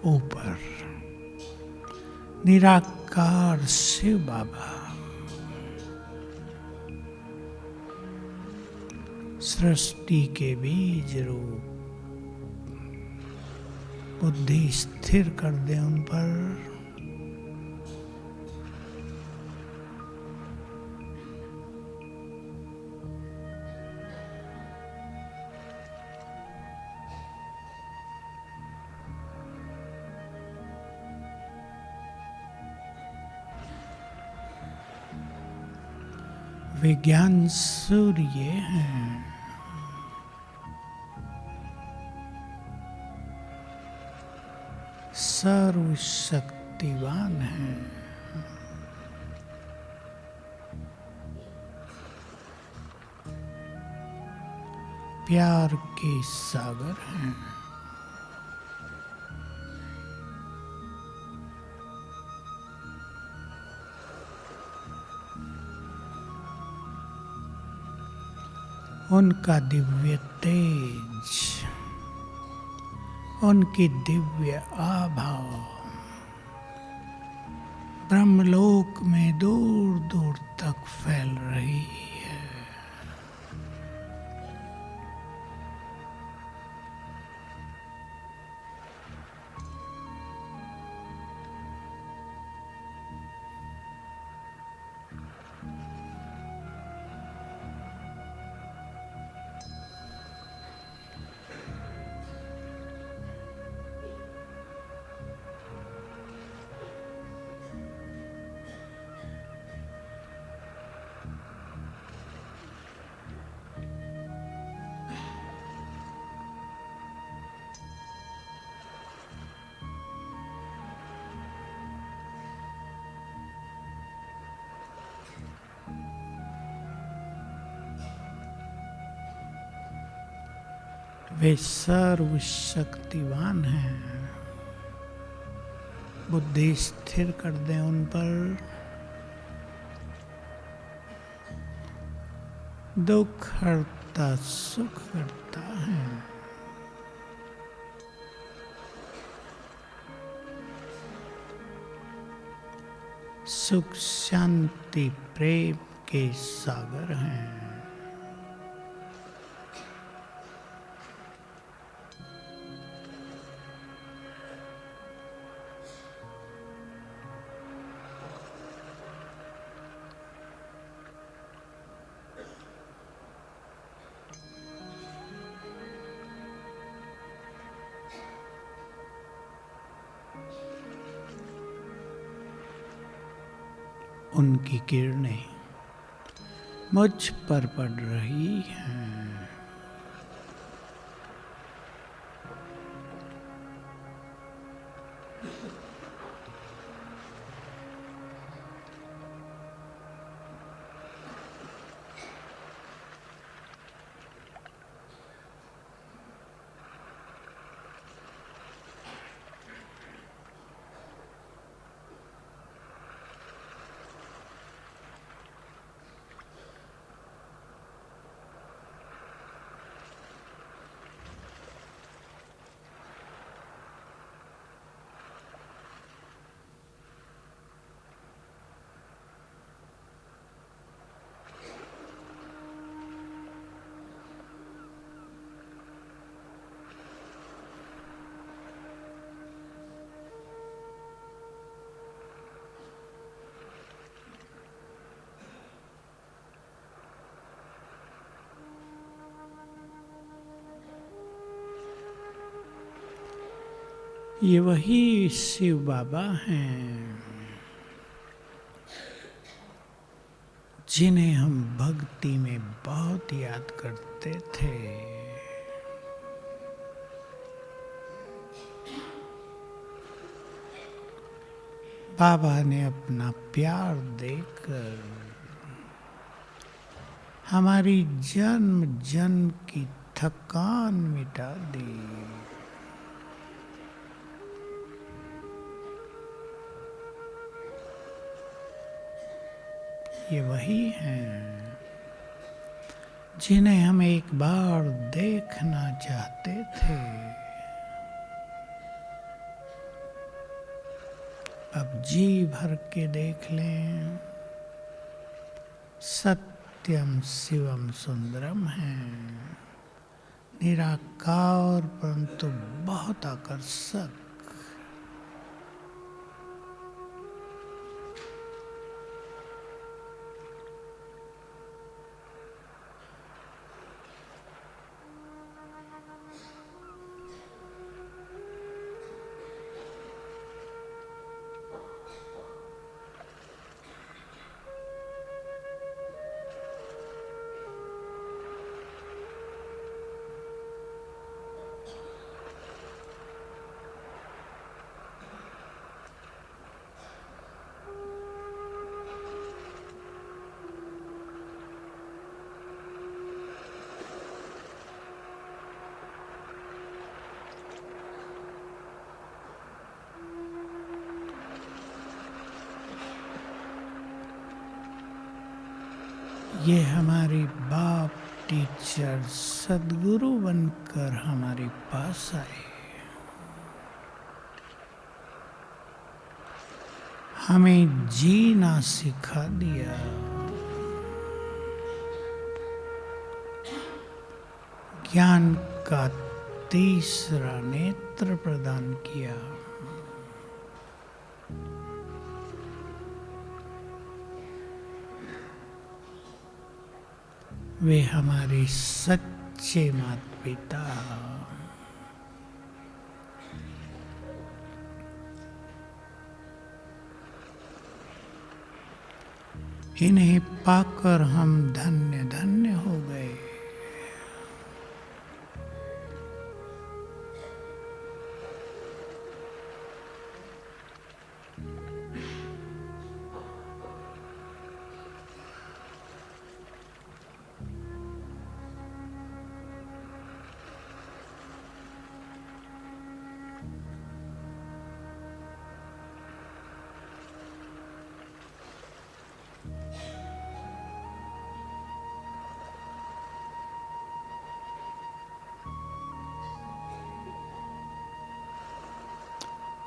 ऊपर निराकार शिव बाबा सृष्टि के बीज रूप बुद्धि स्थिर कर दे उन पर। विज्ञान सूर्य हैं। सर्वशक्तिवान हैं। प्यार के सागर हैं। उनका दिव्य तेज, उनकी दिव्य आभा ब्रह्मलोक में दूर दूर तक फैल रही है। वे सर्वशक्तिवान हैं। बुद्धि स्थिर कर दें उन पर। दुख हरता सुख करता है। सुख शांति प्रेम के सागर हैं। उनकी किरणें मुझ पर पड़ रही हैं। ये वही शिव बाबा हैं जिन्हें हम भक्ति में बहुत याद करते थे। बाबा ने अपना प्यार देकर हमारी जन्म जन्म की थकान मिटा दी। ये वही हैं जिन्हें हम एक बार देखना चाहते थे। अब जी भर के देख लें। सत्यम शिवम सुंदरम है, निराकार परंतु बहुत आकर्षक। ये हमारी बाप टीचर सदगुरु बनकर हमारे पास आए। हमें जीना सिखा दिया। ज्ञान का तीसरा नेत्र प्रदान किया। वे हमारे सच्चे माता पिता। इन्हें पाकर हम धन्य धन्य हो गए।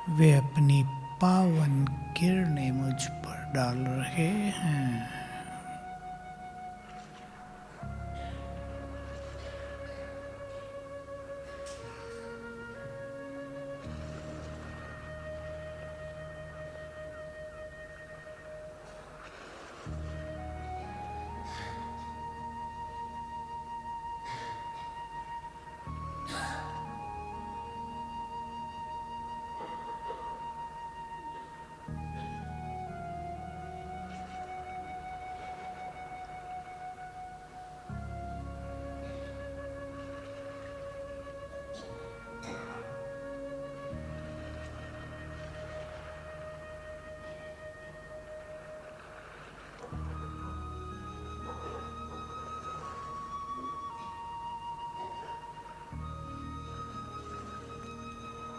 वे अपनी पावन किरणें मुझ पर डाल रहे हैं।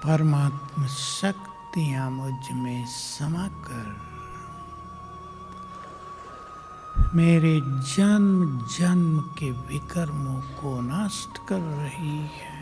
परमात्मा शक्तियां मुझ में समाकर मेरे जन्म जन्म के विकर्मों को नष्ट कर रही है।